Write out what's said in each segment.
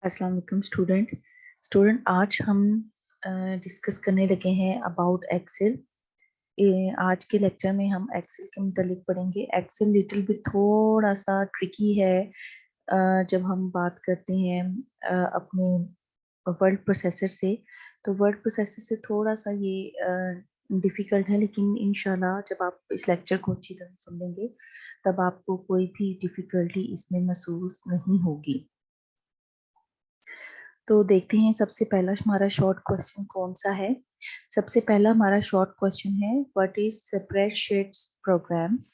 अस्सलाम वालेकुम स्टूडेंट आज हम डिस्कस करने लगे हैं अबाउट एक्सेल। आज के लेक्चर में हम एक्सेल के मुतालिक पढ़ेंगे। एक्सेल लिटिल भी थोड़ा सा ट्रिकी है जब हम बात करते हैं अपने वर्ड प्रोसेसर से। तो वर्ड प्रोसेसर से थोड़ा सा ये डिफ़िकल्ट है, लेकिन इंशाल्लाह जब आप इस लेक्चर को अच्छी तरह सुन लेंगे तब आपको कोई भी डिफ़िकल्टी इसमें महसूस नहीं होगी। तो देखते हैं सबसे पहला हमारा शॉर्ट क्वेश्चन कौन सा है। सबसे पहला हमारा शॉर्ट क्वेश्चन है, what is spreadsheets programs.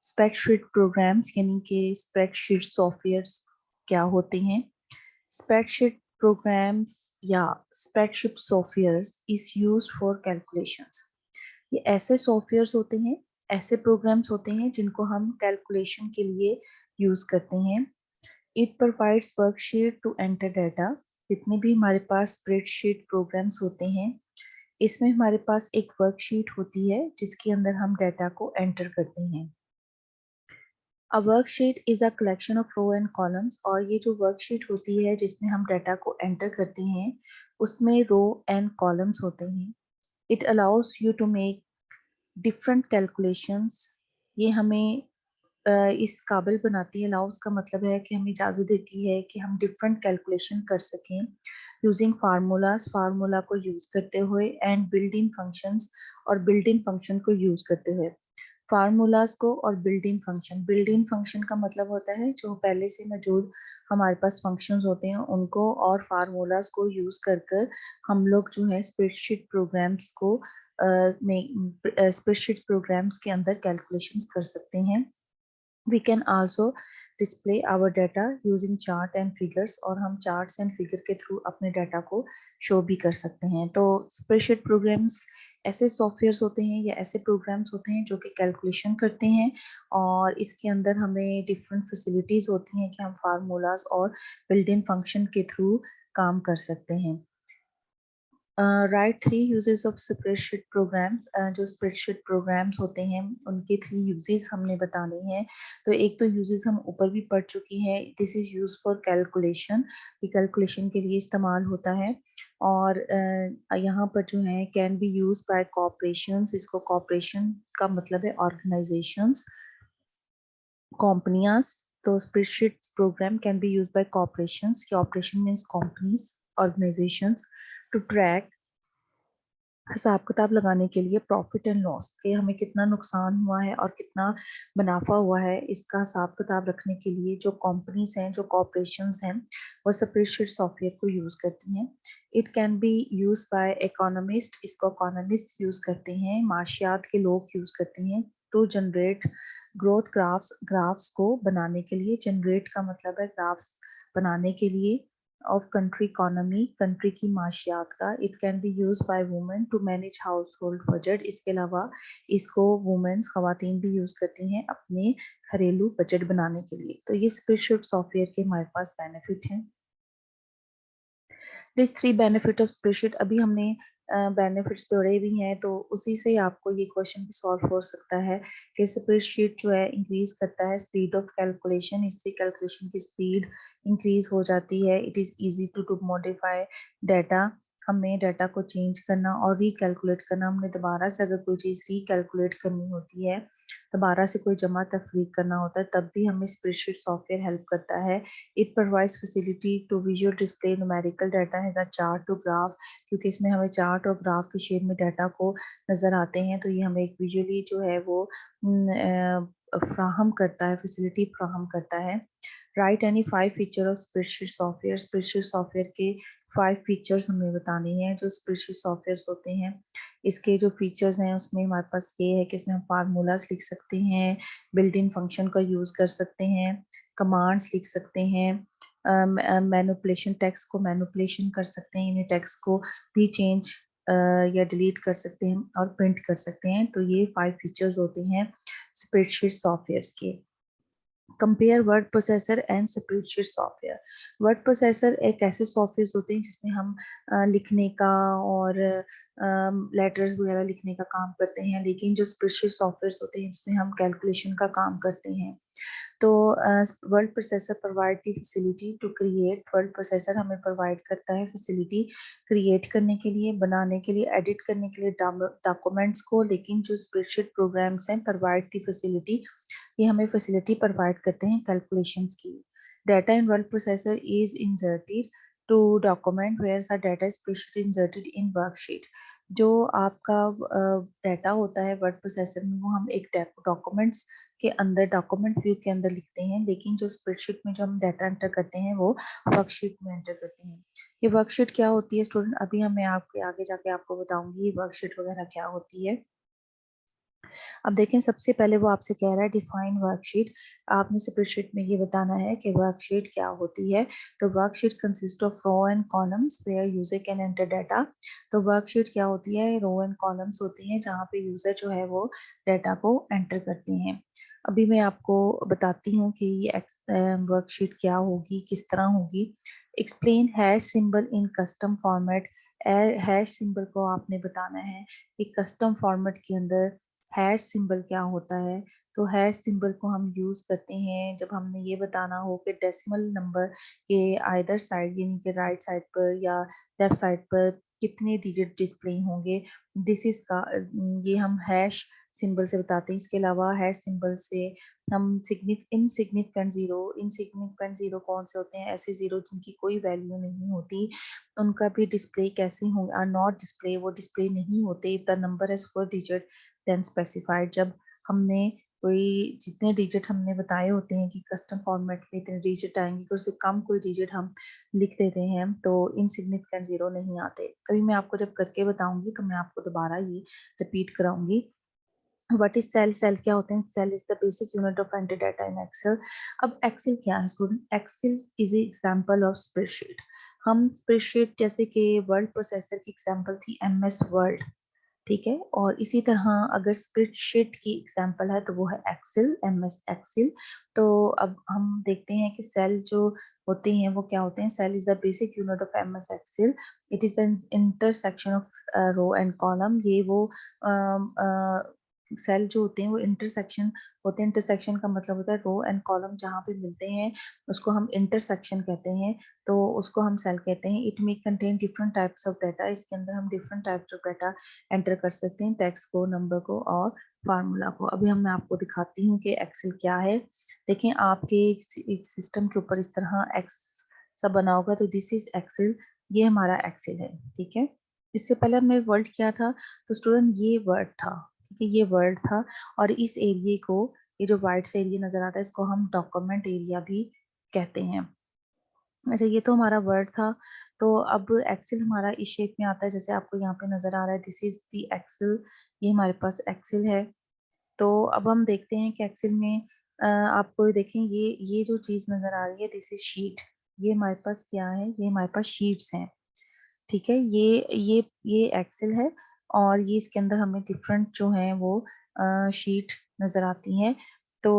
Spreadsheet programs यानी कि स्प्रेडशीट सॉफ्टवेयर्स क्या होते हैं। स्प्रेडशीट प्रोग्राम्स या spreadsheet softwares is used for calculations. ये ऐसे सॉफ्टवेयर्स होते हैं, ऐसे प्रोग्राम्स होते हैं जिनको हम कैलकुलेशन के लिए यूज करते हैं। It provides worksheet to enter data. जितने भी हमारे पास स्प्रेडशीट प्रोग्राम्स होते हैं, इसमें हमारे पास एक वर्कशीट होती है जिसके अंदर हम डाटा को एंटर करते हैं। A worksheet is a collection of row and columns. और ये जो वर्कशीट होती है जिसमें हम डाटा को एंटर करते हैं, उसमें रो एंड कॉलम्स होते हैं। It allows you to make different calculations. ये हमें इस काबिल बनाती है। अलाउज का मतलब है कि हमें इजाज़त देती है कि हम डिफरेंट कैलकुलेशन कर सकें यूजिंग फार्मूलाज, फार्मूला को यूज करते हुए, एंड बिल्ट इन फंक्शंस, और बिल्ट इन फंक्शन को यूज करते हुए। फार्मूलाज को और बिल्ट इन फंक्शन का मतलब होता है जो पहले से मौजूद हमारे पास फंक्शंस होते हैं उनको और फार्मूलाज को यूज कर कर हम लोग जो है स्प्रेडशीट प्रोग्राम्स को स्प्रेडशीट प्रोग्राम्स के अंदर कैलकुलेशंस कर सकते हैं। We can also display our data using chart and figures। और हम charts and figure के थ्रू अपने डाटा को शो भी कर सकते हैं। तो स्प्रेडशीट प्रोग्राम्स ऐसे सॉफ्टवेयर्स होते हैं या ऐसे प्रोग्राम्स होते हैं जो कि कैलकुलेशन करते हैं, और इसके अंदर हमें डिफरेंट फैसिलिटीज होती हैं कि हम फार्मूलाज और बिल्ट इन फंक्शन के थ्रू काम कर सकते हैं। Write three uses of spreadsheet programs. जो स्प्रेडशीट प्रोग्राम्स होते हैं उनके थ्री यूजेस हमने बताने हैं। तो एक तो यूजेस हम ऊपर भी पढ़ चुकी हैं, this is use for calculation. ये कैलकुलेशन के लिए इस्तेमाल होता है। और यहाँ पर जो है can be use by corporations. इसको कॉर्पोरेशन का मतलब है ऑर्गेनाइजेशंस, कंपनियां। तो spreadsheet program can be use by corporations. Corporation means companies, organisations, to track, हिसाब किताब लगाने के लिए प्रॉफिट एंड लॉस के हमें कितना नुकसान हुआ है और कितना मुनाफा हुआ है, इसका हिसाब किताब रखने के लिए जो कंपनीज हैं, जो कॉर्पोरेशंस हैं, वो स्प्रेडशीट सॉफ्टवेयर को यूज करती हैं। It can be use by economist. इसको इकोनॉमिस्ट यूज करते हैं, माशियात के लोग यूज करते हैं। To generate growth graphs, graphs को बनाने के लिए। जनरेट का मतलब है ग्राफ्स बनाने के लिए ऑफ कंट्री इकोनॉमी, कंट्री की माशियात का। It can be use by women to manage household budget. इसके अलावा इसको वुमेन्स, खवातीन भी यूज करती हैं अपने घरेलू बजट बनाने के लिए। तो ये स्प्रेडशीट सॉफ्टवेयर के हमारे पास बेनिफिट हैं। This three benefit of spreadsheet. अभी हमने बेनिफिट्स पढ़े भी हैं, तो उसी से आपको ये क्वेश्चन भी सॉल्व हो सकता है कि स्प्रेडशीट जो है इंक्रीज करता है स्पीड ऑफ कैलकुलेशन। इससे कैलकुलेशन की स्पीड इंक्रीज हो जाती है। It is easy to modify data. हमें डाटा को चेंज करना और रिकैलकुलेट करना, हमने दोबारा से अगर कोई चीज़ रिकैलकुलेट करनी होती है, दोबारा से कोई जमा तफरीक करना होता है, तब भी हमें स्प्रेडशीट सॉफ्टवेयर हेल्प करता है। It provides facility to visual display numerical data as a chart to graph. क्योंकि इसमें हमें चार्ट और ग्राफ की शेप में डाटा को नज़र आते हैं, तो ये हमें एक विजुअली जो है वो फ्राहम करता है, फैसिलिटी फ्राहम करता है। Right any five feature of spreadsheet software. Spreadsheet software के 5 फीचर्स हमें बताने हैं जो स्प्रेडशीट सॉफ्टवेयर्स होते हैं। इसके जो फीचर्स हैं उसमें हमारे पास ये है कि इसमें हम फार्मूलाज लिख सकते हैं, बिल्ट इन फंक्शन का यूज कर सकते हैं, कमांड्स लिख सकते हैं, मैनिपुलेशन, टेक्स्ट को मैनिपुलेशन कर सकते हैं, यानी टेक्स्ट को भी चेंज या डिलीट कर सकते हैं और प्रिंट कर सकते हैं। तो ये 5 फीचर्स होते हैं स्प्रेडशीट सॉफ्टवेयर्स के। Compare word processor and spreadsheet software. Word processor एक ऐसे सॉफ्टवेयर होते हैं जिसमें हम लिखने का और लेटर्स वगैरह लिखने का काम करते हैं, लेकिन जो स्प्रेडशीट सॉफ्टवेयर होते हैं इसमें हम कैलकुलेशन का काम करते हैं। तो word processor provide the facility to create, word processor हमें प्रोवाइड करता है फैसिलिटी क्रिएट करने के लिए, बनाने के लिए, एडिट करने के लिए डॉक्यूमेंट्स को। लेकिन जो स्प्रेडशीट प्रोग्राम्स हैं प्रोवाइड दी फैसिलिटी, ये हमें फैसिलिटी प्रोवाइड करते हैं कैलकुलेशंस की। Data in word processor is inserted to document whereas data specially inserted in worksheet. जो आपका डाटा होता है वर्ड प्रोसेसर में, वो हम एक डॉक्यूमेंट्स के अंदर, डॉक्यूमेंट व्यू के अंदर लिखते हैं, लेकिन जो स्प्रेडशीट में जो हम डाटा एंटर करते हैं वो वर्कशीट में एंटर करते हैं। ये वर्कशीट क्या होती है स्टूडेंट, अभी मैं आपके आगे जाके आपको बताऊंगी ये वर्कशीट वगैरह क्या होती है। अब देखें, सबसे पहले वो आपसे कह रहा है डिफाइन वर्कशीट। आपने स्प्रेडशीट में ये बताना है कि वर्कशीट क्या होती है। तो worksheet consist of row and columns where user can enter data. तो वर्कशीट क्या होती है, रो एंड कॉलम्स होती हैं जहाँ पे यूजर जो है वो डाटा को एंटर करते हैं। अभी मैं आपको बताती हूँ कि ये वर्कशीट क्या होगी, किस तरह होगी। एक्सप्लेन हैश सिंबल इन कस्टम फॉर्मेट। हैश सिंबल को आपने बताना है कि कस्टम फॉर्मेट के अंदर हैश सिंबल क्या होता है। तो हैश सिंबल को हम यूज करते हैं जब हमने ये बताना हो कि डेसिमल नंबर के आइदर साइड, यानी कि राइट साइड पर या लेफ्ट साइड पर कितने डिजिट डिस्प्ले होंगे। दिस इज का ये हम हैश सिंबल से बताते हैं। इसके अलावा हैश सिंबल से हम इनसिग्निफिकेंट जीरो कौन से होते हैं, ऐसे जीरो जिनकी कोई वैल्यू नहीं होती, उनका भी डिस्प्ले कैसे होंगे, आर नॉट डिस्प्ले, वो डिस्प्ले नहीं होते। The number is 4 digit then specified. जब हमने कोई जितने डिजिट हमने बताए होते हैं कि कस्टम फॉर्मेट में इतने डिजिट आएंगे, कि उससे कम कोई डिजिट हम लिख देते हैं तो इनसिग्निफिकेंट जीरो नहीं आते। अभी मैं आपको जब करके बताऊंगी तो मैं आपको दोबारा ये रिपीट कराऊंगी। व्हाट इज सेल, सेल क्या होते हैं, cell is the basic unit of enter data in Excel. अब एक्सेल क्या है student, Excel is example of spreadsheet. हम स्प्रेडशीट जैसे कि वर्ड प्रोसेसर की एग्जांपल थी एमएस वर्ड, ठीक है, और इसी तरह अगर स्प्रेडशीट की एग्जांपल है तो वो है एक्सेल, एमएस एक्सेल। तो अब हम देखते हैं कि सेल जो होते हैं वो क्या होते हैं। Cell is the basic unit of MS Excel. It is the intersection of row and column. ये वो सेल जो होते हैं वो इंटरसेक्शन होते हैं। इंटरसेक्शन का मतलब होता है रो एंड कॉलम जहाँ पे मिलते हैं उसको हम इंटरसेक्शन कहते हैं, तो उसको हम सेल कहते हैं। It may contain different types of data. इसके अंदर हम different types of data enter कर सकते हैं, टेक्स्ट को, नंबर को और फार्मूला को। अभी मैं आपको दिखाती हूँ कि एक्सेल क्या है। देखें, आपके एक सिस्टम के ऊपर इस तरह एक्स सा बना होगा, तो दिस इज एक्सेल, ये हमारा एक्सेल है, ठीक है। इससे पहले हमें वर्ल्ड क्या था, तो स्टूडेंट ये वर्ड था, ठीक है, ये वर्ड था। और इस एरिया को, ये जो वाइट से एरिया नजर आता है, इसको हम डॉक्यूमेंट एरिया भी कहते हैं। अच्छा, ये तो हमारा वर्ड था। तो अब एक्सेल हमारा इस शेप में आता है जैसे आपको यहाँ पे नजर आ रहा है, दिस इज दी एक्सेल, ये हमारे पास एक्सेल है। तो अब हम देखते हैं कि एक्सेल में आपको देखें, ये जो चीज नजर आ रही है, दिस इज शीट। ये हमारे पास क्या है, ये हमारे पास शीट्स हैं, ठीक है। ये एक्सेल है और ये इसके अंदर हमें डिफरेंट जो है वो शीट नजर आती हैं। तो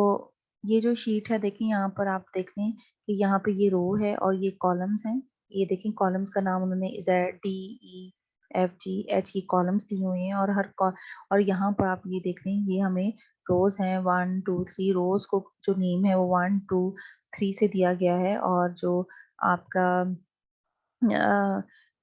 ये जो शीट है, देखें यहाँ पर आप देख लें कि यहाँ पे ये रो है और ये कॉलम्स हैं। ये देखें, कॉलम्स का नाम उन्होंने Z, D, E, F, G, H, ये कॉलम्स दिए हुए हैं। और और यहाँ पर आप ये देख लें, ये हमें रोज हैं 1 2 3। रोज को जो नेम है वो 1 2 3 से दिया गया है, और जो आपका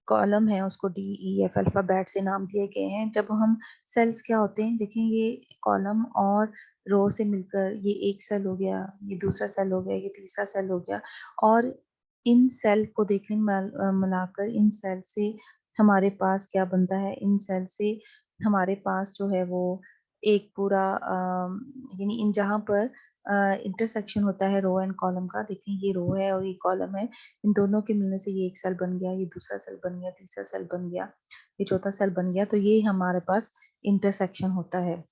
कॉलम है उसको D, E, F अल्फाबेट से नाम दिए गए हैं। जब हम सेल्स क्या होते हैं, देखें, ये कॉलम और रो से मिलकर ये एक सेल हो गया, ये दूसरा सेल हो गया, ये तीसरा सेल हो गया। और इन सेल को देखें मिलाकर इन सेल से हमारे पास क्या बनता है, इन सेल से हमारे पास जो है वो एक पूरा यानी इन जहाँ पर इंटरसेक्शन होता है रो एंड कॉलम का, देखें ये रो है और ये कॉलम है, इन दोनों के मिलने से ये एक सेल बन गया, ये दूसरा सेल बन गया, तीसरा सेल बन गया, ये चौथा सेल बन गया। तो ये हमारे पास इंटरसेक्शन होता है।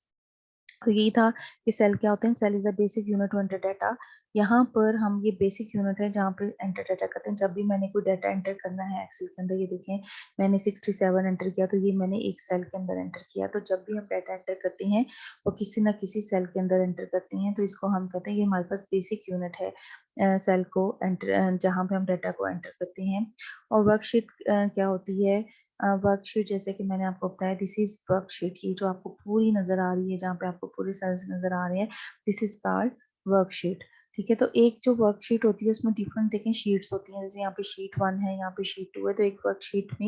तो यही था कि सेल क्या होते हैं। Cell is the basic unit to enter data. यहाँ पर हम, ये बेसिक यूनिट है जहाँ पर एंटर डाटा करते हैं। जब भी मैंने कोई डाटा एंटर करना है एक्सेल के अंदर, ये देखें मैंने 67 एंटर किया, तो ये मैंने एक सेल के अंदर एंटर किया। तो जब भी हम डाटा एंटर करते हैं वो किसी ना किसी सेल के अंदर एंटर करते हैं, तो इसको हम कहते हैं ये हमारे पास बेसिक यूनिट है सेल को एंटर, जहाँ पे हम डाटा को एंटर करते हैं। और वर्कशीट क्या होती है, वर्कशीट जैसे कि मैंने आपको बताया, दिस इज वर्कशीट, ये जो आपको पूरी नजर आ रही है, जहाँ पे आपको पूरे सेल्स नजर आ रहे हैं, दिस इज कॉल्ड वर्कशीट। ठीक है, तो एक जो वर्कशीट होती है उसमें डिफरेंट देखें शीट्स होती हैं, जैसे यहाँ पे शीट 1 है, यहाँ पे शीट 2 है, तो एक वर्कशीट में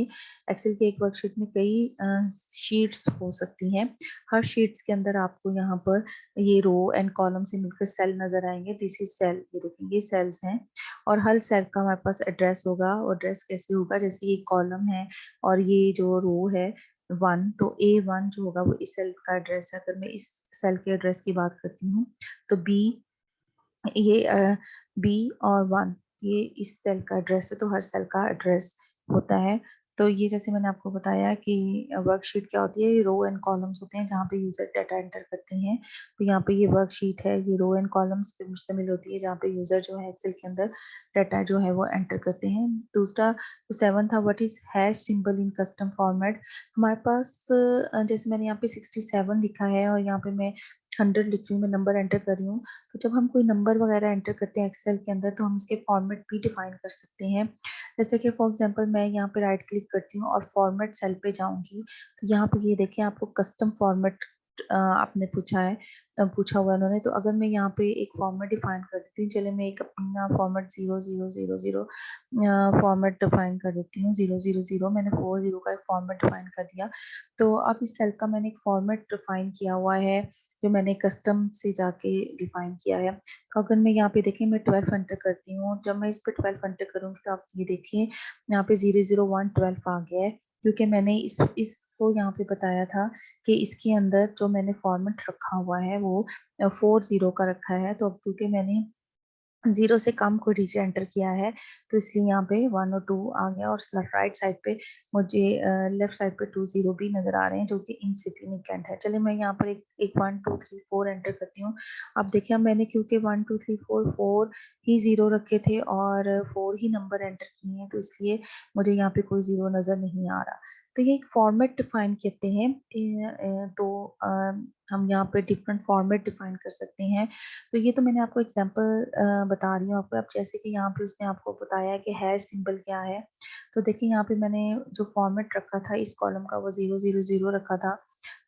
एक्सेल की एक वर्कशीट में कई शीट्स हो सकती हैं। हर शीट्स के अंदर आपको यहाँ पर ये रो एंड कॉलम से मिलकर सेल नजर आएंगे। दिस इज सेल, ये देखेंगे ये सेल्स हैं और हर सेल का हमारे पास एड्रेस होगा। और एड्रेस कैसे होगा, जैसे ये कॉलम है और ये जो रो है 1, तो A1 जो होगा वो इस सेल का एड्रेस है। अगर मैं इस सेल के एड्रेस की बात करती हूँ तो ये बी और 1 ये इस सेल का एड्रेस है, तो हर सेल का एड्रेस होता है। तो ये जैसे मैंने आपको बताया कि वर्कशीट क्या होती है, ये रो एंड कॉलम्स होते हैं जहाँ पे यूजर डाटा एंटर करते हैं। तो यहाँ पे ये वर्कशीट है, ये रो एंड कॉलम्स पे मुश्तमिल होती है जहाँ पे यूजर जो है एक्सेल के अंदर डाटा जो है वो एंटर करते हैं। दूसरा तो 7 था, what is hash symbol in custom format. हमारे पास जैसे मैंने यहाँ पे 67 लिखा है और यहाँ पे मैं 100 लिख रही हूँ, मैं नंबर एंटर कर रही हूँ। तो जब हम कोई नंबर वगैरह एंटर करते हैं एक्सेल के अंदर तो हम इसके फॉर्मेट भी डिफाइन कर सकते हैं। जैसे कि फॉर एग्जांपल मैं यहाँ पे राइट क्लिक करती हूँ और फॉर्मेट सेल पे जाऊंगी, तो यहाँ पे ये देखें आपको कस्टम फॉर्मेट आपने पूछा हुआ है उन्होंने। तो अगर मैं यहाँ पे एक फॉर्मेट डिफाइन कर देती हूँ, चले मैं एक अपना फॉर्मेट 0000 फॉर्मेट डिफाइन कर देती हूँ। 000 मैंने 40 का एक फॉर्मेट डिफाइन कर दिया। तो अब इस सेल का मैंने एक फॉर्मेट डिफाइन किया हुआ है जो मैंने कस्टम से जाके डिफाइन किया है। तो अगर मैं यहाँ पे देखें मैं 12 एंटर करती हूँ, जब मैं इस पे 12 एंटर करूंगी तो आप ये देखिए यहाँ पे 00112 आ गया है, क्योंकि मैंने इसको यहाँ पे बताया था कि इसके अंदर जो मैंने फॉर्मेट रखा हुआ है वो 40 का रखा है। तो अब क्योंकि मैंने 0 से कम को डिजिट एंटर किया है तो इसलिए यहाँ पे 1 और 2 आ गया। और राइट साइड पे मुझे लेफ्ट साइड पे 2 0 भी नजर आ रहे हैं जो कि इनसिग्निफिकेंट है। चलिए मैं यहाँ पर एक 1 2 3 4 एंटर करती हूँ। अब देखिए मैंने क्योंकि 1 2 3 4 4 ही 0 रखे थे और 4 ही नंबर एंटर किए हैं, तो इसलिए मुझे यहाँ पे कोई 0 नजर नहीं आ रहा। तो ये एक फॉर्मेट डिफाइन कहते हैं। तो हम यहाँ पे डिफरेंट फॉर्मेट डिफाइन कर सकते हैं। तो ये तो मैंने आपको एग्जांपल बता रही हूँ आपको। अब जैसे कि यहाँ पे उसने आपको बताया कि हैश सिंबल क्या है, तो देखिए यहाँ पे मैंने जो फॉर्मेट रखा था इस कॉलम का वो 000 रखा था।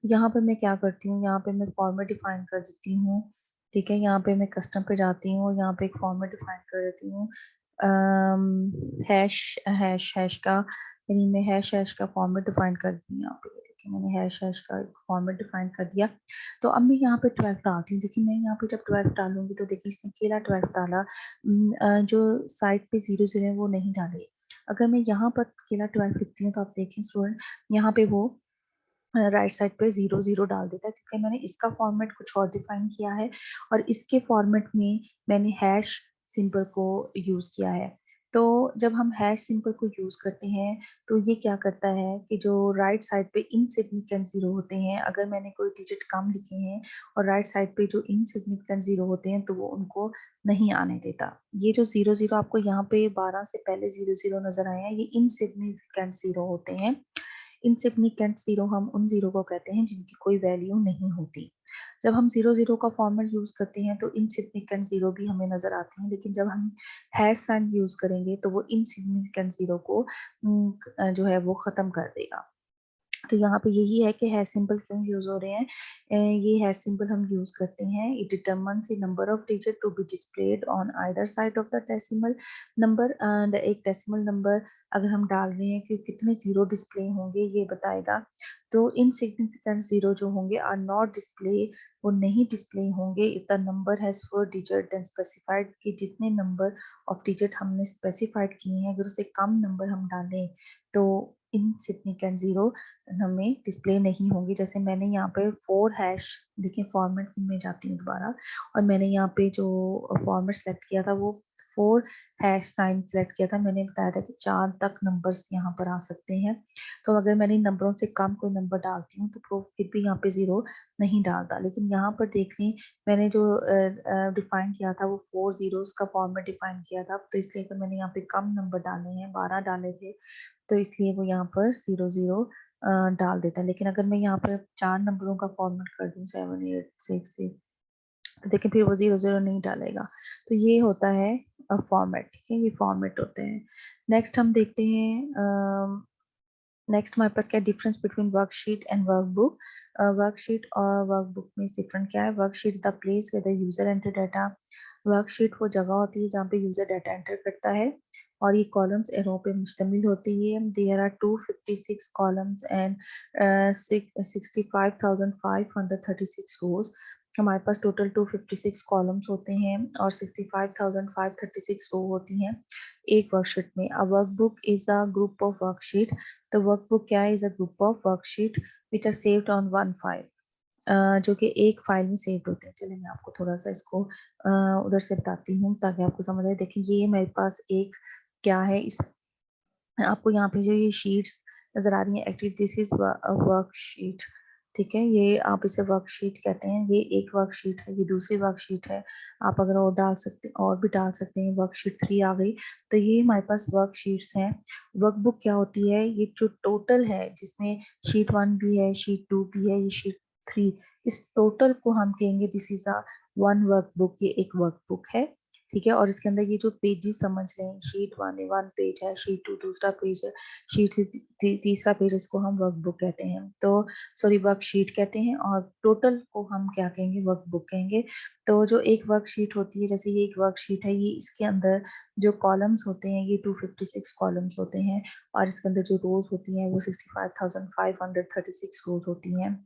यहाँ पे मैं क्या करती हूँ, यहाँ पे मैं फॉर्मेट डिफाइन कर देती हूँ। ठीक है, यहाँ पे मैं कस्टम पे जाती हूँ, यहाँ पे एक फॉर्मेट डिफाइन कर देती हूँ हैश हैश हैश का, यानी मैं हैश हैश का फॉर्मेट डिफाइन कर दी। यहाँ पे देखिए मैंने हैश हैश का फॉर्मेट डिफाइन कर दिया। तो अब मैं यहाँ पे 12 डालती हूँ। देखिए मैं यहाँ पे जब 12 डालूंगी तो देखिए इसने अकेला 12 डाला, जो साइड पे 0 0 है वो नहीं डाले। अगर मैं यहाँ पर अकेला 12 लिखती हूँ तो आप देखें स्टूडेंट यहाँ पे वो राइट साइड पे 0 0 डाल देता है, क्योंकि मैंने इसका फॉर्मेट कुछ और डिफाइन किया है और इसके फॉर्मेट में मैंने हैश सिंबल को यूज किया है। तो जब हम हैश सिंबल को यूज करते हैं तो ये क्या करता है कि जो राइट साइड पे इनसिग्निफिकेंट 0 होते हैं, अगर मैंने कोई डिजिट कम लिखे हैं और राइट साइड पे जो इनसिग्निफिकेंट 0 होते हैं तो वो उनको नहीं आने देता। ये जो 0 0 आपको यहाँ पे 12 से पहले 0 0 नजर आए हैं, ये इनसिग्निफिकेंट 0 होते हैं। इनसिग्निफिकेंट 0 हम उन 0 को कहते हैं जिनकी कोई वैल्यू नहीं होती। जब हम 0 0 का फॉर्मेट यूज करते हैं तो इनसिग्निफिकेंट 0 भी हमें नजर आते हैं, लेकिन जब हम हैश साइन यूज करेंगे तो वो इनसिग्निफिकेंट 0 को जो है वो खत्म कर देगा। तो यहाँ पे यही है कि हैश सिंबल क्यों यूज हो रहे हैं। ये हैश सिंबल हम यूज करते हैं, it determines the number of digit to be displayed on either side of the decimal number. And एक डेसिमल नंबर अगर हम डाल रहे हैं कि कितने जीरो डिस्प्ले होंगे ये बताएगा। तो इनसिग्निफिकेंट जीरो जो होंगे आर नॉट डिस्प्ले, वो नहीं डिस्प्ले होंगे if the number has 4 digit then specified, कि जितने नंबर ऑफ डिजिट हमने स्पेसिफाइड किए हैं अगर उससे कम नंबर हम डालें तो इनसिग्निफिकेंट जीरो हमें डिस्प्ले नहीं होंगी। जैसे मैंने यहाँ पे 4 हैश, देखिए फॉर्मेट में जाती हूँ दोबारा और मैंने यहाँ पे जो फॉर्मेट सेलेक्ट किया था वो 4 हैश साइन सेलेक्ट किया था। मैंने बताया था कि 4 तक नंबर्स यहाँ पर आ सकते हैं। तो अगर मैंने इन नंबरों से कम कोई नंबर डालती हूँ तो फिर भी यहाँ पे 0 नहीं डालता। लेकिन यहाँ पर देख लें मैंने जो डिफाइन किया था वो 4 जीरोस का फॉर्मेट डिफाइन किया था, तो इसलिए अगर मैंने यहाँ पे कम नंबर डाले हैं 12 डाले थे तो इसलिए वो यहाँ पर 0 0 डाल देता है। लेकिन अगर मैं यहाँ पर 4 नंबरों का फॉर्मेट कर दूँ 7 8 6 से, तो देखिए फिर वो 0 0 नहीं डालेगा। तो ये होता है फॉर्मेट। ठीक है, ये फॉर्मेट होते हैं। नेक्स्ट हम देखते हैं नेक्स्ट हमारे पास क्या difference between worksheet and workbook. Worksheet और वर्कबुक में डिफरेंट क्या है। Worksheet the place where the user enter data. Worksheet वो जगह होती है जहाँ पे यूजर डाटा एंटर करता है और ये कॉलम्स एरो पे मुश्तमिल होती है। देयर आर 256 कॉलम्स एंड 65,536 रोज। हमारे पास टोटल 256 कॉलम्स होते हैं और 65,536 रो होती हैं एक वर्कशीट में। A workbook is a group of worksheet. तो वर्कबुक क्या है, is a group of worksheet which are saved on one file, जो कि एक फाइल में सेव्ड होते हैं। चलिए मैं आपको थोड़ा सा इसको उधर से बताती हूँ ताकि आपको समझ आए। देखिए ये मेरे पास एक क्या है, इस आपको यहाँ पे जो ये शीट्स नजर आ रही हैं, एक्चुअली दिस इज वर्कशीट। ठीक है, ये आप इसे वर्कशीट कहते हैं। ये एक वर्कशीट है, ये दूसरी वर्कशीट है। आप अगर और डाल सकते और भी डाल सकते हैं, वर्कशीट 3 आ गई। तो ये हमारे पास वर्कशीट्स हैं। वर्कबुक क्या होती है, ये जो टोटल है जिसमें शीट 1 भी है, शीट 2 भी है, ये शीट 3, इस टोटल को हम कहेंगे this is a one workbook. ये एक वर्कबुक है। ठीक है, और इसके अंदर ये जो पेजेस समझ रहे हैं, शीट 1 पेज है, शीट 2 दूसरा पेज है, शीट 3 तीसरा पेज, इसको हम वर्कबुक कहते हैं। तो सॉरी वर्कशीट कहते हैं, और टोटल को हम क्या कहेंगे, वर्कबुक कहेंगे। तो जो एक वर्कशीट होती है, जैसे ये एक वर्कशीट है, ये इसके अंदर जो कॉलम्स होते हैं ये 256 कॉलम्स होते हैं, और इसके अंदर जो रोज होती हैं वो 65,536 रोज होती हैं।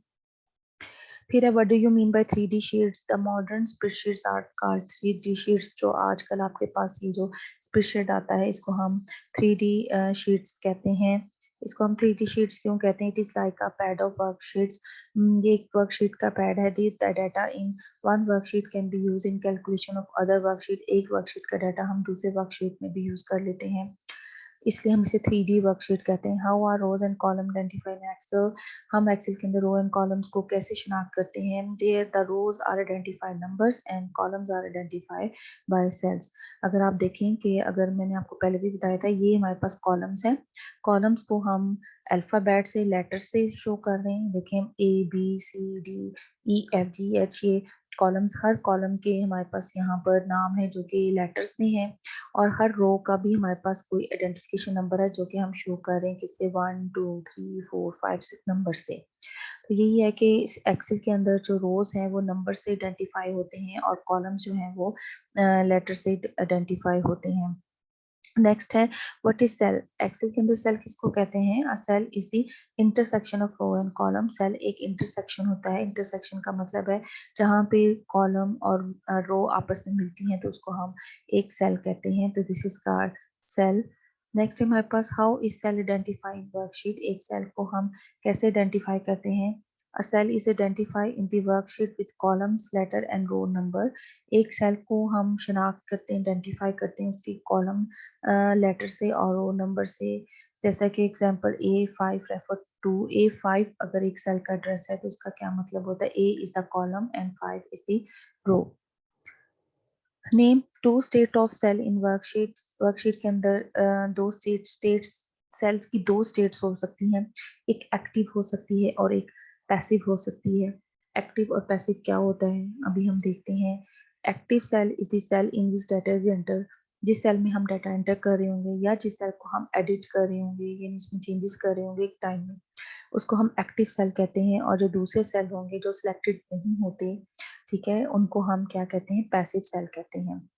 फिर है what do you mean by 3D sheets. The modern spreadsheets are called 3D sheets. जो आजकल आपके पास ये जो स्प्रेडशीट आता है इसको हम 3D शीट्स कहते हैं। इसको हम 3D शीट्स क्यों कहते हैं, it is like a pad of worksheets. ये एक वर्कशीट का पैड है। The data in one worksheet can be use in calculation of other worksheet. एक वर्कशीट का डाटा हम दूसरे वर्कशीट में भी यूज कर लेते हैं, इसलिए हम इसे 3D वर्कशीट कहते हैं। How are rows and column identify in Excel. हम एक्सेल के अंदर रो एंड कॉलम्स को कैसे शिनाख्त करते हैं। There the rows are identified numbers and columns are identified by cells. अगर आप देखें कि अगर मैंने आपको पहले भी बताया था, ये हमारे पास कॉलम्स हैं। कॉलम्स को हम अल्फाबेट से, लेटर से शो कर रहे हैं। देखें ABCDEFGH, ये कॉलम्स, हर कॉलम के हमारे पास यहाँ पर नाम है जो कि लेटर्स में है, और हर रो का भी हमारे पास कोई आइडेंटिफिकेशन नंबर है जो कि हम शो कर रहे हैं किससे, 1 2 3 4 5 6 नंबर से। तो यही है कि इस एक्सेल के अंदर जो रोज हैं वो नंबर से आइडेंटिफाई होते हैं और कॉलम्स जो हैं वो लेटर से आइडेंटिफाई होते हैं। नेक्स्ट है व्हाट इज सेल। एक्सेल के अंदर सेल किसको कहते हैं, a cell is the intersection of row and column. Cell एक इंटरसेक्शन होता है। इंटरसेक्शन का मतलब है जहाँ पे कॉलम और रो आपस में मिलती हैं तो उसको हम एक सेल कहते हैं। तो this is called cell. Next हमारे पास how is cell identified worksheet. एक सेल को हम कैसे आइडेंटिफाई करते हैं। A cell is identified in the worksheet with columns, letter and row number. एक सेल को हम शनाख्त करते हैं, आइडेंटिफाई करते हैं उसकी कॉलम लेटर से और रो नंबर से। जैसा कि example A5 refer to. A5 अगर एक सेल का एड्रेस है तो उसका क्या मतलब होता है, A is the column and 5 is the row. Name to state of cell in worksheet. Worksheet के अंदर दो स्टेट्स, सेल्स की दो स्टेट्स हो सकती हैं, एक एक्टिव हो सकती है और एक पैसिव हो सकती है। एक्टिव और पैसिव क्या होता है अभी हम देखते हैं। Active cell is the cell in which data is enter. जिस सेल में हम डाटा एंटर कर रहे होंगे या जिस सेल को हम एडिट कर रहे होंगे यानी उसमें चेंजेस कर रहे होंगे एक टाइम में, उसको हम एक्टिव सेल कहते हैं। और जो दूसरे सेल होंगे जो सिलेक्टेड नहीं होते, ठीक है, उनको हम क्या कहते हैं, पैसिव सेल कहते हैं।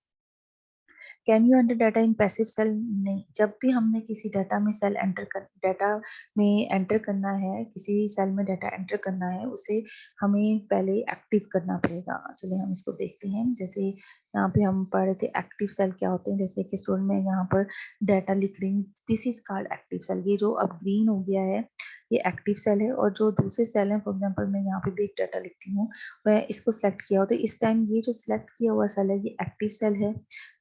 Can you enter data in passive cell. नहीं, जब भी हमने किसी डाटा में डाटा में एंटर करना है, किसी सेल में डाटा एंटर करना है, उसे हमें पहले एक्टिव करना पड़ेगा। चलिए हम इसको देखते हैं। जैसे यहाँ पे हम पढ़ रहे थे एक्टिव सेल क्या होते हैं। जैसे कि स्टूडेंट में यहाँ पर डाटा लिख रही हूँ, this is called active cell. ये जो अब ग्रीन हो गया है ये एक्टिव सेल है, और जो दूसरे सेल है, फॉर एग्जाम्पल मैं यहाँ पे बिग डाटा लिखती हूँ, मैं इसको सिलेक्ट किया हो तो इस टाइम ये जो सिलेक्ट किया हुआ सेल है ये एक्टिव सेल है।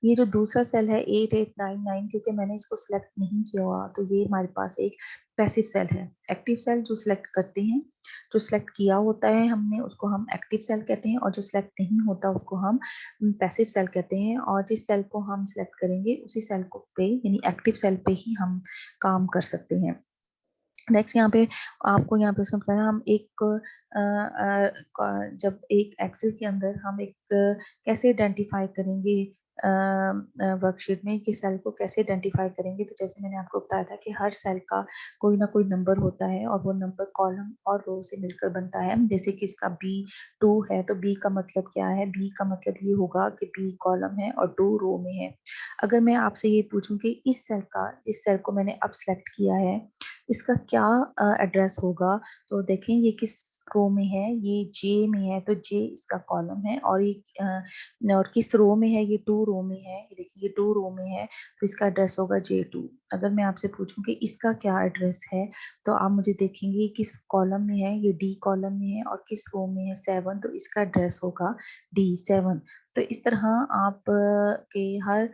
ये जो दूसरा सेल है 8899, क्योंकि मैंने इसको सिलेक्ट नहीं किया हुआ तो ये हमारे पास एक पैसिव सेल है। एक्टिव सेल जो सिलेक्ट करते हैं, जो सिलेक्ट किया होता है हमने उसको हम एक्टिव सेल कहते हैं, और जो सिलेक्ट नहीं होता उसको हम पैसिव सेल कहते हैं। और जिस सेल को हम सिलेक्ट करेंगे उसी सेल को पे यानी एक्टिव सेल पे ही हम काम कर सकते हैं। नेक्स्ट यहाँ पे आपको यहाँ पे उसमें बताया हम एक जब एक एक्सेल के अंदर हम एक कैसे आइडेंटिफाई करेंगे वर्कशीट में कि सेल को कैसे आइडेंटिफाई करेंगे। तो जैसे मैंने आपको बताया था कि हर सेल का कोई ना कोई नंबर होता है और वो नंबर कॉलम और रो से मिलकर बनता है। जैसे कि इसका B2 है तो B का मतलब क्या है, B का मतलब ये होगा कि B कॉलम है और 2 रो में है। अगर मैं आपसे ये पूछूं कि इस सेल को मैंने अब सेलेक्ट किया है, इसका क्या एड्रेस होगा, तो देखें ये किस रो में है, ये जे में है तो जे इसका कॉलम है, और ये और किस रो में है, ये 2 रो में है, ये देखिए ये 2 रो में है तो इसका एड्रेस होगा J2। अगर मैं आपसे पूछूं कि इसका क्या एड्रेस है, तो आप मुझे देखेंगे किस कॉलम में है, ये D कॉलम में है, और किस रो में है 7, तो इसका एड्रेस होगा D7। तो इस तरह आप के हर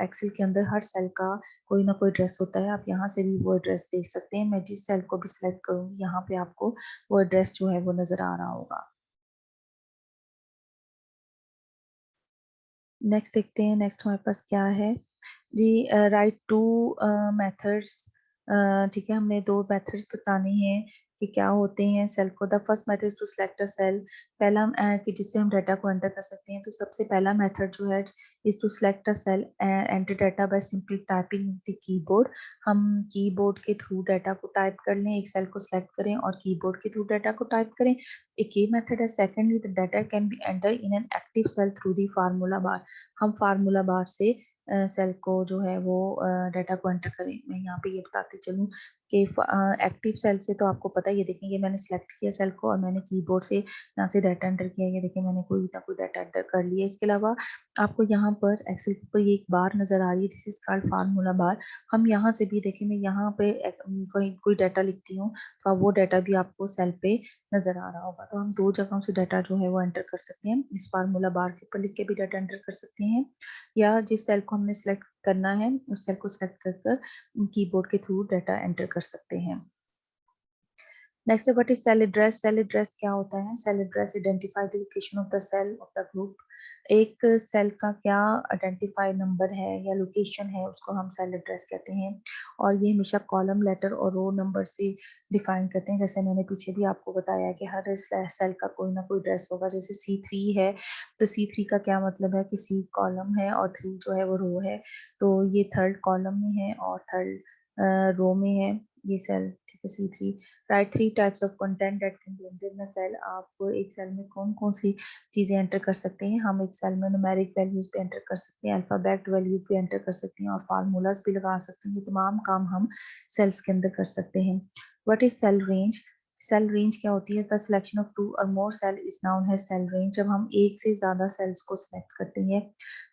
एक्सेल के अंदर हर सेल का कोई ना कोई एड्रेस होता है। आप यहाँ से भी वो एड्रेस देख सकते हैं। मैं जिस सेल को भी सिलेक्ट करूंगी यहाँ पे आपको वो एड्रेस जो है वो नजर आ रहा होगा। नेक्स्ट देखते हैं, नेक्स्ट हमारे पास क्या है जी। Right two methods. ठीक है, हमने 2 मेथड्स बताने हैं कि क्या होते हैं सेल को। The first method is to select a cell. पहला कि जिससे हम डाटा को एंटर कर सकते हैं, तो सबसे पहला मेथड जो है is to select a cell and enter data by simply typing the keyboard. हम कीबोर्ड के थ्रू डाटा को टाइप कर लें, एक सेल को सिलेक्ट करें और कीबोर्ड के थ्रू डाटा को टाइप करें। एक ये मेथड है। Secondly the data can be enter in an active cell through the formula bar. हम फार्मूला बार से सेल को जो है वो डाटा को एंटर करें। मैं यहाँ पे ये बताती चलूँ कि एक्टिव सेल से तो आपको पता ही है, देखिए ये मैंने सेलेक्ट किया सेल को और मैंने कीबोर्ड से यहाँ से डाटा एंटर किया। ये देखिए मैंने कोई ना कोई डाटा एंटर कर लिया। इसके अलावा आपको यहाँ पर एक्सेल पर ये एक बार नजर आ रही है, this is called formula bar. हम यहाँ से भी देखिए, मैं यहाँ पे कोई डाटा लिखती हूँ तो अब वो डाटा भी आपको सेल पे नजर आ रहा होगा। तो हम 2 जगहों से डाटा जो है वो एंटर कर सकते हैं। इस फार्मूला बार के ऊपर लिख के भी डाटा एंटर कर सकते हैं, या जिस सेल को हमने सेलेक्ट करना है उस सेल को सेलेक्ट कर कर कीबोर्ड के थ्रू डाटा एंटर कर सकते हैं। नेक्स्ट है what is cell address. Cell address क्या होता है? Cell address identify the location of the cell of the group. एक सेल का क्या आइडेंटिफाई नंबर है या लोकेशन है, उसको हम सेल एड्रेस कहते हैं। और ये हमेशा कॉलम लेटर और रो नंबर से डिफाइन करते हैं। जैसे मैंने पीछे भी आपको बताया कि हर सेल का कोई ना कोई एड्रेस होगा। जैसे C3 है तो C3 का क्या मतलब है कि C कॉलम है और 3 जो है वो रो है। तो ये थर्ड कॉलम में है और थर्ड रो में है ये सेल। ठीक है, C3। Right 3 types of content that can be entered in a cell. आप एक सेल में कौन कौन सी चीजें एंटर कर सकते हैं? हम एक सेल में न्यूमेरिक वैल्यूज भी एंटर कर सकते हैं, अल्फाबेट वैल्यू भी एंटर कर सकते हैं और फार्मूलाज भी लगा सकते हैं। ये तमाम काम हम सेल्स के अंदर कर सकते हैं। What is cell range? Cell range क्या होती है? द सिलेक्शन ऑफ 2 और मोर सेल इज नाउन है सेल रेंज। जब हम एक से ज्यादा सेल्स को सिलेक्ट करते हैं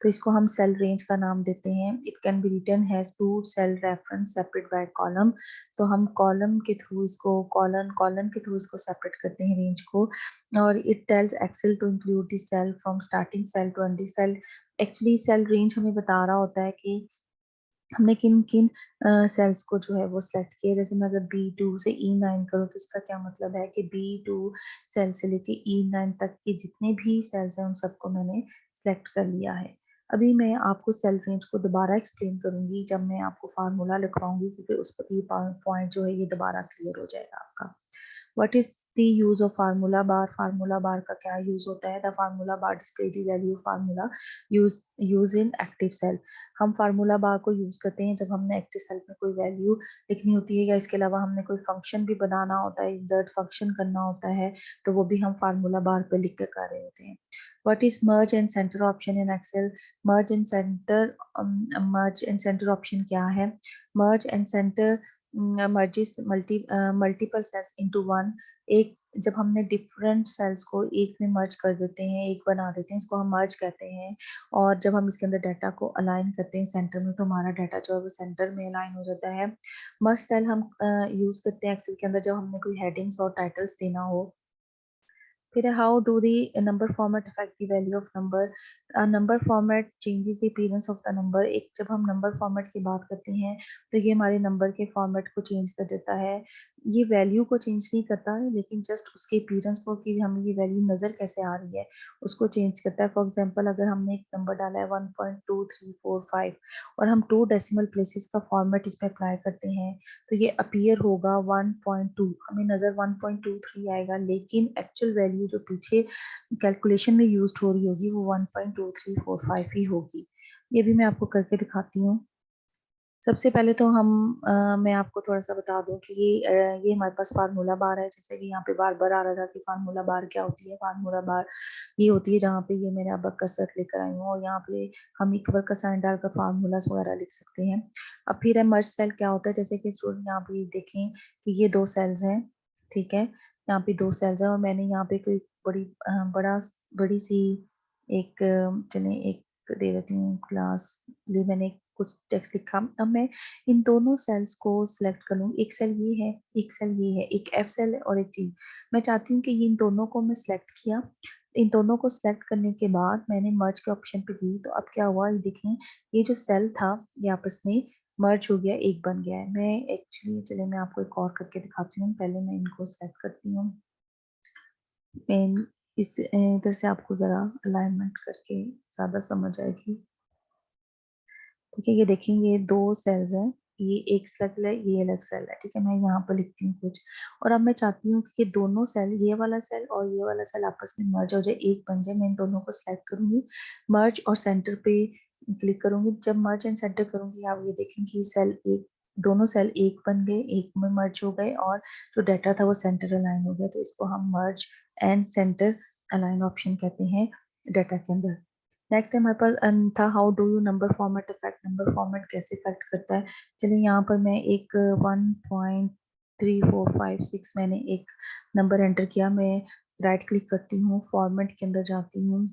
तो इसको हम सेल रेंज का नाम देते हैं। It can be written has 2 cell reference separate by column. तो हम कॉलम के थ्रू इसको कॉलन कॉलन के थ्रू इसको सेपरेट करते हैं रेंज को। और it tells Excel to include the cell from starting cell to ending cell. Actually cell range हमें बता रहा होता है कि हमने किन किन सेल्स को जो है वो सिलेक्ट किया। जैसे मैं अगर B2 से E9 करूँ तो इसका क्या मतलब है कि B2 सेल से लेके E9 तक के जितने भी सेल्स हैं उन सबको मैंने सिलेक्ट कर लिया है। अभी मैं आपको सेल रेंज को दोबारा एक्सप्लेन करूंगी जब मैं आपको फार्मूला लिखवाऊंगी, क्योंकि उस पर ये पॉइंट जो है ये दोबारा क्लियर हो जाएगा आपका। What is the use of formula bar? Formula bar का क्या यूज होता है? The formula bar display the value formula use in active cell. हम फार्मूला बार को यूज करते हैं जब हमने एक्टिव सेल में कोई वैल्यू लिखनी होती है, या इसके अलावा हमने कोई फंक्शन भी बनाना होता है, इंसर्ट फंक्शन करना होता है, तो वो भी हम फार्मूला बार पे लिख कर कर रहे होते हैं। What is merge and center option in Excel? merge and center merge and center option क्या है? merge and center merges multiple cells into one. एक जब हमने डिफरेंट सेल्स को एक में मर्ज कर देते हैं, एक बना देते हैं, इसको हम मर्ज कहते हैं। और जब हम इसके अंदर डाटा को अलाइन करते हैं सेंटर में, तो हमारा डाटा जो है वो सेंटर में अलाइन हो जाता है। मर्ज सेल हम यूज करते हैं एक्सेल के अंदर जब हमने कोई हेडिंग्स और टाइटल्स देना हो। फिर how do the number format affect the value of number. Number format changes the appearance of the number. एक जब हम नंबर फॉर्मेट की बात करते हैं तो ये हमारे नंबर के फॉर्मेट को चेंज कर देता है। ये वैल्यू को चेंज नहीं करता है, लेकिन जस्ट उसके अपीयरेंस को कि हमें ये वैल्यू नजर कैसे आ रही है उसको चेंज करता है। फॉर एग्जाम्पल अगर हमने एक नंबर डाला है 1.2345 और हम 2 डेसिमल प्लेसेस का फॉर्मेट इस पे अप्लाई करते हैं, तो ये अपीयर होगा 1.2, हमें नजर 1.23 आएगा, लेकिन एक्चुअल वैल्यू वैल्यू जो पीछे कैलकुलेशन में यूज हो रही होगी वो 1.2345 ही होगी। ये भी मैं आपको करके दिखाती हूँ। सबसे पहले तो मैं आपको थोड़ा सा बता दूं कि ये हमारे पास फार्मूला बार है। जैसे कि यहाँ पे बार बार आ रहा था कि फार्मूला बार क्या होती है। फार्मूला बार ये होती है जहाँ पे ये मेरे अब कसरत लेकर आई हूँ और यहाँ पे हम इक्वल का साइन डालकर फार्मूलाज वगैरह लिख सकते हैं। अब फिर है मर्ज सेल क्या होता है। जैसे कि स्टूडेंट यहाँ पे देखें कि ये 2 सेल्स हैं, ठीक है। यहाँ पे 2 सेल्स हैं और मैंने यहाँ पे कोई बड़ी सी एक चलिए एक दे देती हूँ क्लास। लिए मैंने कुछ टेक्स्ट लिखा। अब मैं इन दोनों सेल्स को सिलेक्ट कर लूँ। एक सेल ये है, एक सेल ये है, एक एफ सेल है और एक टी। मैं चाहती हूँ कि इन दोनों को मैं सिलेक्ट किया। इन दोनों को सिलेक्ट करने के बाद मैंने मर्ज के ऑप्शन पे दी। तो अब क्या हुआ, ये देखें, ये जो सेल था ये आपस में मर्ज हो गया, एक बन गया है। मैं एक्चुअली चलिए मैं आपको एक और करके दिखाती हूँ। पहले मैं इनको सेलेक्ट करती हूँ। मैं इस इधर से आपको जरा अलाइनमेंट करके ज्यादा समझ आएगी। ठीक है, ये देखेंगे 2 सेल्स हैं। ये एक सेल है, ये अलग सेल है। ठीक है, मैं यहाँ पर लिखती हूँ कुछ। और अब मैं चाहती हूँ कि ये दोनों सेल, ये वाला सेल और ये वाला सेल आपस में मर्ज हो जाए, एक बन जाए। मैं इन दोनों को सिलेक्ट करूंगी, मर्ज और सेंटर पे क्लिक करूंगी। जब मर्ज एंड सेंटर करूंगी आप ये देखेंगे सेल एक, दोनों सेल एक बन गए, एक में मर्ज हो गए और जो डाटा था वो सेंटर अलाइन हो गया। तो इसको हम मर्ज एंड सेंटर अलाइन ऑप्शन कहते हैं डाटा के अंदर। नेक्स्ट है हमारे पास था how do you number format effect. Number format कैसे इफेक्ट करता है। चलिए यहाँ पर मैं एक 1.3456 मैंने एक नंबर एंटर किया। मैं राइट क्लिक करती हूँ, फॉर्मेट के अंदर जाती हूँ,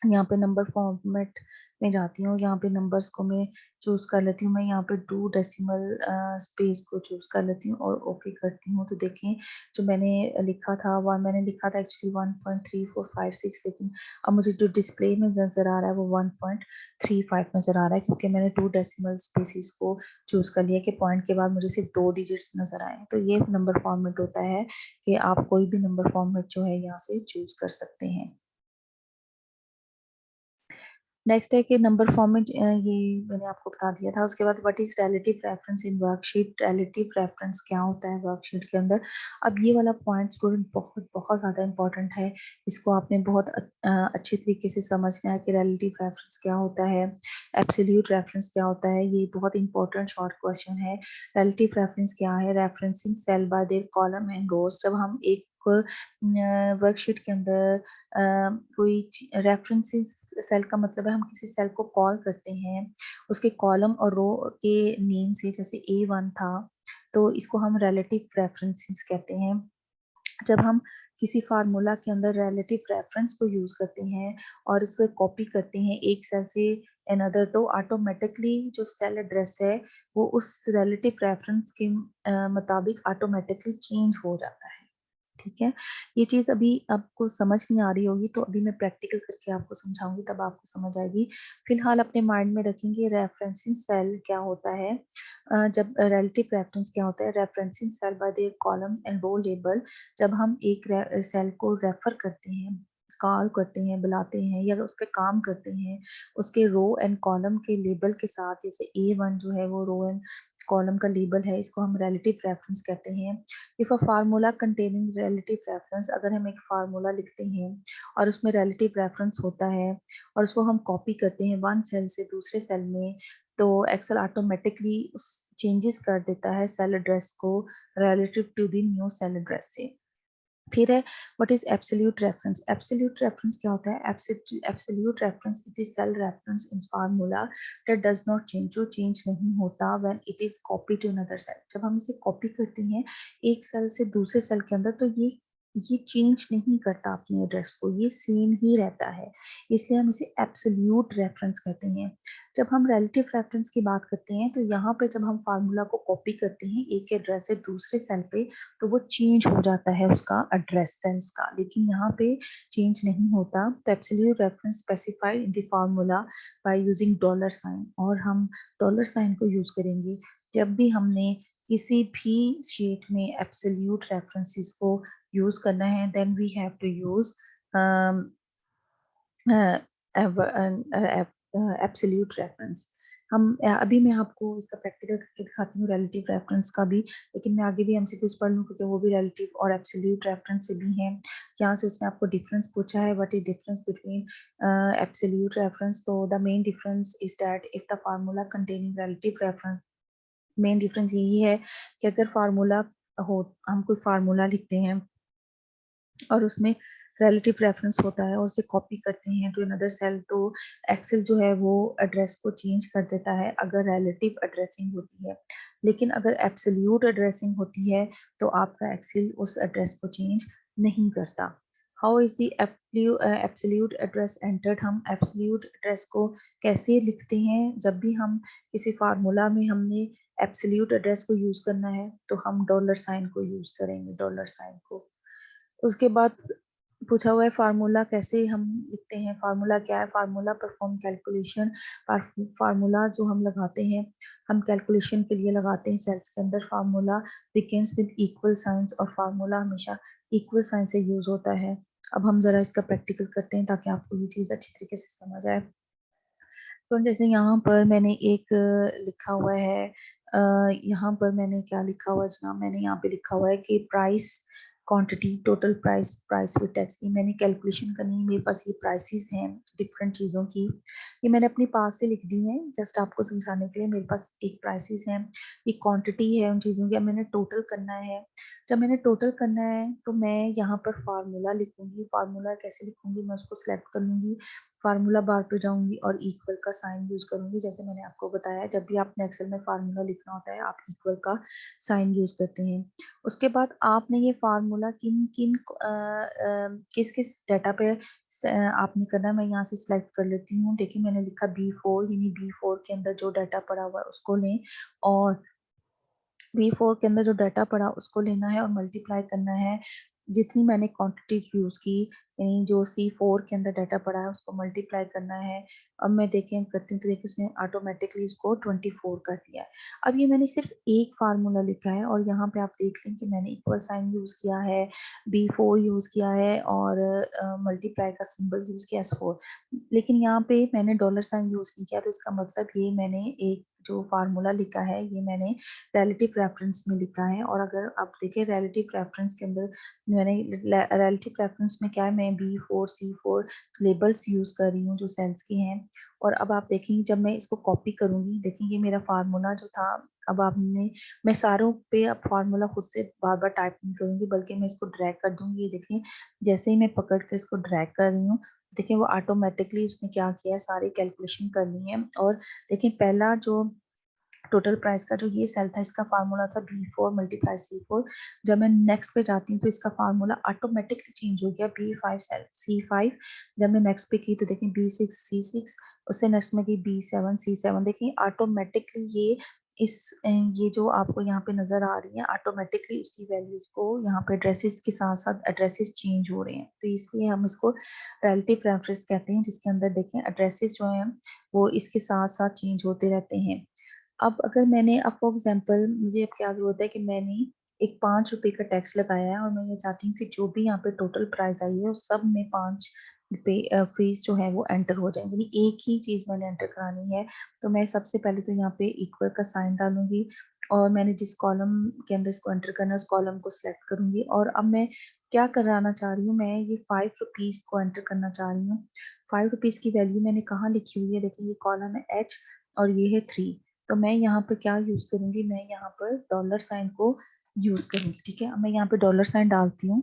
यहाँ पे नंबर फॉर्मेट में जाती हूँ। यहाँ पे नंबर्स को मैं चूज कर लेती हूँ। मैं यहाँ पे 2 डेसिमल स्पेस को चूज कर लेती हूँ और ओके करती हूँ। तो देखें जो मैंने लिखा था वह मैंने लिखा था एक्चुअली 1.3456, लेकिन अब मुझे जो डिस्प्ले में नजर आ रहा है वो 1.35 नजर आ रहा है, क्योंकि मैंने 2 डेसिमल स्पेसिस को चूज कर लिया कि पॉइंट के बाद मुझे सिर्फ 2 डिजिट्स नजर आए। तो ये नंबर फॉर्मेट होता है कि आप कोई भी नंबर फॉर्मेट जो है यहाँ से चूज कर सकते हैं। नेक्स्ट है कि नंबर फॉर्मेट, ये मैंने आपको बता दिया था। उसके बाद what is relative reference in worksheet. Relative reference क्या होता है वर्कशीट के अंदर। अब ये वाला पॉइंट स्टूडेंट बहुत बहुत ज़्यादा इंपॉर्टेंट है। इसको आपने बहुत अच्छे तरीके से समझना है कि रिलेटिव रेफरेंस क्या होता है, एब्सोल्यूट रेफरेंस क्या होता है। ये बहुत इंपॉर्टेंट शॉर्ट क्वेश्चन है। रिलेटिव रेफरेंस क्या है, referencing cell by their column and rows. जब हम एक वर्कशीट के अंदर कोई रेफरेंसेस, सेल का मतलब है हम किसी सेल को कॉल करते हैं उसके कॉलम और रो के नेम से। जैसे A1 था तो इसको हम रिलेटिव रेफरेंसेस कहते हैं। जब हम किसी फार्मूला के अंदर रिलेटिव रेफरेंस को यूज करते हैं और इसको कॉपी करते हैं एक सेल से अनदर, तो ऑटोमेटिकली जो सेल एड्रेस है वो उस रिलेटिव रेफरेंस के मुताबिक ऑटोमेटिकली चेंज हो जाता है। ठीक है, ये चीज अभी आपको समझ नहीं आ रही होगी तो अभी मैं प्रैक्टिकल करके आपको समझाऊंगी, तब आपको समझ आएगी। फिलहाल अपने माइंड में रखेंगे रेफरेंसिंग सेल क्या होता है। जब रिलेटिव रेफरेंस क्या होता है, referencing cell by their column and row label. जब हम एक सेल को रेफर करते हैं, कॉल करते हैं, बुलाते हैं या उस पर काम करते हैं उसके रो एंड कॉलम के लेबल के साथ। जैसे A1 जो है वो रो एंड कॉलम का लेबल है, इसको हम रिलेटिव रेफरेंस कहते हैं। If a formula containing relative reference, अगर हम एक फार्मूला लिखते हैं और उसमें रिलेटिव रेफरेंस होता है और उसको हम कॉपी करते हैं वन सेल से दूसरे सेल में, तो एक्सेल ऑटोमेटिकली चेंजेस कर देता है सेल एड्रेस को relative to the new cell address से। फिर है what is absolute reference. Absolute reference क्या होता है, absolute reference is the cell reference in formula that does not change, जो चेंज नहीं होता when it is copy to another cell. जब हम इसे कॉपी करते हैं एक सेल से दूसरे सेल के अंदर तो ये चेंज नहीं करता अपने एड्रेस को, ये सेम ही रहता है, इसलिए हम इसे एब्सोल्यूट रेफरेंस कहते हैं। जब हम रिलेटिव रेफरेंस की बात करते हैं तो यहाँ पे जब हम फार्मूला को कॉपी करते हैं एक एड्रेस से दूसरे सेल पे तो वो चेंज हो जाता है उसका एड्रेस सेंस का, लेकिन यहाँ पे चेंज नहीं होता। तो absolute reference specified in the formula by using dollar sign, और हम डॉलर साइन को यूज करेंगे जब भी हमने किसी भी शीट में एब्सोल्यूट रेफरेंसेस को यूज करना है। Then we have to use absolute reference. अभी मैं आपको इसका प्रैक्टिकल करके दिखाती हूँ रिलेटिव रेफरेंस का भी, लेकिन मैं आगे भी एमसीक्यूज पढ़ लूँ क्योंकि वो भी रिलेटिव और एब्सोल्यूट रेफरेंस से भी हैं। यहाँ से उसने आपको डिफरेंस पूछा है, what is difference between absolute reference. तो the main difference is that if the formula containing relative reference, main difference यही है कि अगर फार्मूला हो, हम कोई फार्मूला लिखते हैं और उसमें रिलेटिव रेफरेंस होता है और उसे कॉपी करते हैं टू अनदर सेल, तो एक्सेल जो है वो एड्रेस को चेंज कर देता है अगर रिलेटिव एड्रेसिंग होती है। लेकिन अगर एब्सोल्यूट एड्रेसिंग होती है तो आपका एक्सेल उस एड्रेस को चेंज नहीं करता। How is the absolute address entered? हम एब्सोल्यूट एड्रेस को कैसे लिखते हैं? जब भी हम किसी फार्मूला में हमने एब्सोल्यूट एड्रेस को यूज करना है तो हम डॉलर साइन को यूज करेंगे, डॉलर साइन को। उसके बाद पूछा हुआ है फार्मूला कैसे हम लिखते हैं। फार्मूला क्या है? Formula perform calculation. फार्मूला जो हम लगाते हैं, हम कैलकुलेशन के लिए लगाते हैं सेल्स के अंदर। Formula begins with equal science, और फार्मूला हमेशा इक्वल साइन से यूज होता है। अब हम जरा इसका प्रैक्टिकल करते हैं ताकि आपको ये चीज अच्छी तरीके से समझ आए। तो जैसे यहाँ पर मैंने एक लिखा हुआ है, यहाँ पर मैंने क्या लिखा हुआ है जनाब, मैंने यहाँ पे लिखा हुआ है कि price quantity total price, price with tax की मैंने कैलकुलेशन करनी है। मेरे पास ये प्राइसेस हैं डिफरेंट चीज़ों की, ये मैंने अपने पास से लिख दी हैं जस्ट आपको समझाने के लिए। मेरे पास एक प्राइसेस हैं, ये क्वांटिटी है उन चीज़ों की। अब मैंने टोटल करना है। जब मैंने टोटल करना है तो मैं यहाँ पर फार्मूला लिखूंगी। फार्मूला कैसे लिखूंगी? मैं उसको सिलेक्ट कर लूंगी, फार्मूला बार पे जाऊंगी और इक्वल का साइन यूज करूंगी। जैसे मैंने आपको बताया, जब भी आपने एक्सेल में फार्मूला लिखना होता है आप इक्वल का साइन यूज करते हैं। उसके बाद आपने ये फार्मूला किन किन किस किस डाटा पे आपने करना है, मैं यहाँ से सिलेक्ट कर लेती हूँ। देखिए मैंने लिखा B4, यानी B4 के अंदर जो डाटा पड़ा हुआ है उसको लें, और B4 के अंदर जो डाटा पड़ा उसको लेना है और मल्टीप्लाई करना है जितनी मैंने क्वांटिटी यूज की, यानी जो C4 के अंदर डाटा पड़ा है उसको मल्टीप्लाई करना है। अब मैं देखें करती हूँ तो देखिए उसने ऑटोमेटिकली उसको 24 कर दिया है। अब ये मैंने सिर्फ एक फार्मूला लिखा है और यहाँ पे आप देख लें कि मैंने इक्वल साइन यूज किया है, B4 यूज किया है और मल्टीप्लाई का सिंबल यूज किया S4, लेकिन यहाँ पे मैंने डॉलर साइन यूज नहीं किया। तो इसका मतलब ये मैंने एक जो फार्मूला लिखा है ये मैंने रिलेटिव रेफरेंस में लिखा है। और अगर आप देखें रिलेटिव रेफरेंस के अंदर, मैंने रिलेटिव रेफरेंस में क्या है, मैं B4 C4 लेबल्स यूज कर रही हूँ जो सेल्स के हैं। और अब आप देखेंगे जब मैं इसको कॉपी करूंगी, देखेंगे मेरा फार्मूला जो था, अब आपने, मैं सारों पे अब फार्मूला खुद से बार बार टाइप नहीं करूंगी बल्कि मैं इसको ड्रैग कर दूंगी। ये देखें जैसे ही मैं पकड़ के इसको ड्रैग कर रही हूँ, देखिए वो ऑटोमेटिकली उसने क्या किया है, सारी कैलकुलेशन करनी है। और देखिए पहला जो टोटल प्राइस का जो ये सेल था इसका फार्मूला था B4 मल्टीप्लाई C4। जब मैं नेक्स्ट पे जाती हूँ तो इसका फार्मूला ऑटोमेटिकली चेंज हो गया, B5 सेल C5। जब मैं नेक्स्ट पे की तो देखें B6 C6, उससे नेक्स्ट में की B7 C7। देखिए ऑटोमेटिकली ये जो आपको यहाँ पे नजर आ रही है, ऑटोमेटिकली उसकी वैल्यूज को यहाँ पे एड्रेसेस के साथ साथ एड्रेसेस चेंज हो रहे हैं। तो इसलिए हम इसको रिलेटिव रेफरेंस कहते हैं, जिसके अंदर देखें एड्रेसेस जो हैं वो इसके साथ साथ चेंज होते रहते हैं। अब अगर मैंने, अब फॉर एग्जाम्पल मुझे अब क्या जरूरत है कि मैंने एक 5 रुपए का टैक्स लगाया है और मैं ये चाहती हूँ कि जो भी यहाँ पे टोटल प्राइस आई है उस सब में 5 रुपए फीस जो है वो एंटर हो जाए, यानी एक ही चीज मैंने एंटर करानी है। तो मैं सबसे पहले तो यहाँ पे इक्वल का साइन डालूंगी और मैंने जिस कॉलम के अंदर इसको एंटर करना है उस कॉलम को सिलेक्ट करूंगी। और अब मैं क्या कराना चाह रही हूँ, मैं ये 5 रुपीज को एंटर करना चाह रही हूँ। 5 रुपीज की वैल्यू मैंने कहाँ लिखी हुई है, देखिए ये कॉलम है H और ये है 3। तो मैं यहाँ पर क्या यूज करूंगी, मैं यहाँ पर डॉलर साइन को यूज करूंगी। ठीक है, अब मैं यहाँ पे डॉलर साइन डालती हूँ।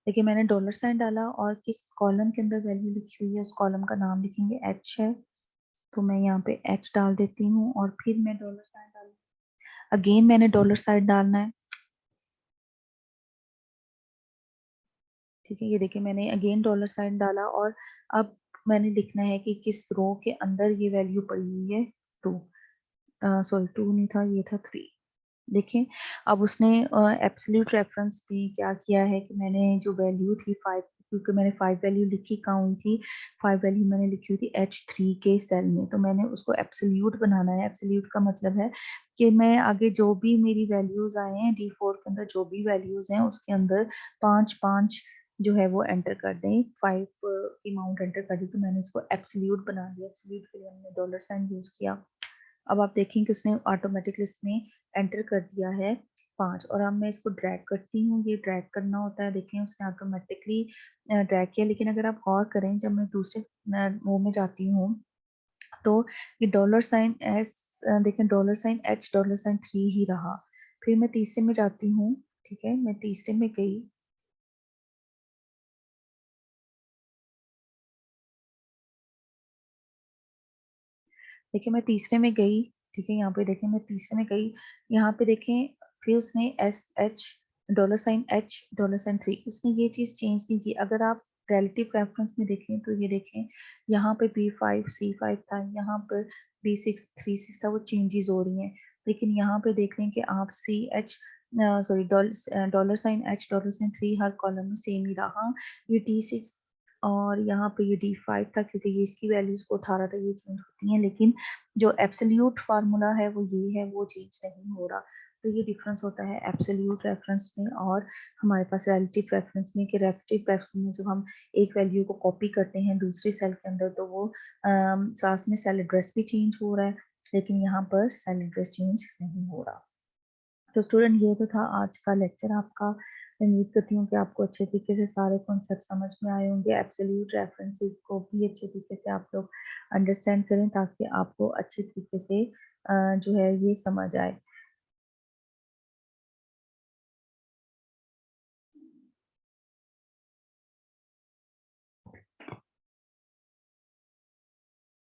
देखिए मैंने डॉलर साइन डाला और किस कॉलम के अंदर वैल्यू लिखी हुई है उस कॉलम का नाम लिखेंगे, H है। तो मैं यहाँ पे H डाल देती हूँ और फिर मैं डॉलर साइन डाल, अगेन मैंने डॉलर साइन डालना है। ठीक है, ये देखिए मैंने अगेन डॉलर साइन डाला और अब मैंने लिखना है कि किस रो के अंदर ये वैल्यू पड़ी हुई है, 2, सॉरी 2 नहीं था, ये था 3। देखें अब उसने एब्सोल्यूट रेफरेंस में क्या किया है कि मैंने जो वैल्यू थी 5, क्योंकि मैंने 5 वैल्यू लिखी कहाँ हुई थी, 5 वैल्यू मैंने लिखी हुई थी H3 के सेल में, तो मैंने उसको एब्सोल्यूट बनाना है। एब्सोल्यूट का मतलब है कि मैं आगे जो भी मेरी वैल्यूज आए हैं D4 के अंदर जो भी वैल्यूज हैं उसके अंदर 5 5 जो है वो एंटर कर दें। 5 की अमाउंट एंटर कर दी तो मैंने इसको एब्सोल्यूट बना दिया। एब्सोल्यूट के लिए हमने डॉलर साइन यूज़ किया। अब आप देखें कि उसने ऑटोमेटिकली इसमें एंटर कर दिया है 5, और अब मैं इसको ड्रैग करती हूँ। ये ड्रैग करना होता है, देखें उसने ऑटोमेटिकली ड्रैग किया। लेकिन अगर आप गौर करें, जब मैं दूसरे वो में जाती हूँ तो ये डॉलर साइन एस, देखें dollar sign H, dollar sign 3 ही रहा। फिर मैं तीसरे में जाती हूँ, ठीक है, मैं तीसरे में गई। देखिए मैं तीसरे में गई, ठीक है, यहाँ पे देखें मैं तीसरे में गई। यहाँ पे देखें फिर उसने S H, dollar sign H, dollar sign 3, उसने ये चीज़ चेंज नहीं की। अगर आप रिलेटिव प्रेफरेंस में देखें तो ये देखें यहाँ पे B5 C5 था, यहाँ पर B6 3 6 था, वो चेंजेस हो रही हैं। लेकिन यहाँ पे देख लें कि आप C H, sorry, dollar sign H, dollar sign 3 हर कॉलम में सेम ही रहा। ये D6 और यहाँ पे ये D5 था, क्योंकि ये इसकी वैल्यूज को उठा रहा था, ये चेंज होती हैं। लेकिन जो एब्सोल्यूट फार्मूला है वो ये है, वो चेंज नहीं हो रहा। तो ये डिफरेंस होता है एब्सोल्यूट रेफरेंस में और हमारे पास रिलेटिव रेफरेंस में। कि रिलेटिव रेफरेंस में जब हम एक वैल्यू को कॉपी करते हैं दूसरी सेल के अंदर, तो वो साथ में सेल एड्रेस भी चेंज हो रहा है, लेकिन यहाँ पर सेल एड्रेस चेंज नहीं हो रहा। तो स्टूडेंट, ये तो था आज का लेक्चर आपका। उम्मीद करती हूँ कि आपको अच्छे तरीके से सारे कॉन्सेप्ट समझ में आए होंगे। एब्सोल्यूट रेफरेंसेस को भी अच्छे तरीके से आप लोग अंडरस्टैंड करें, ताकि आपको अच्छे तरीके से जो है ये समझ आए।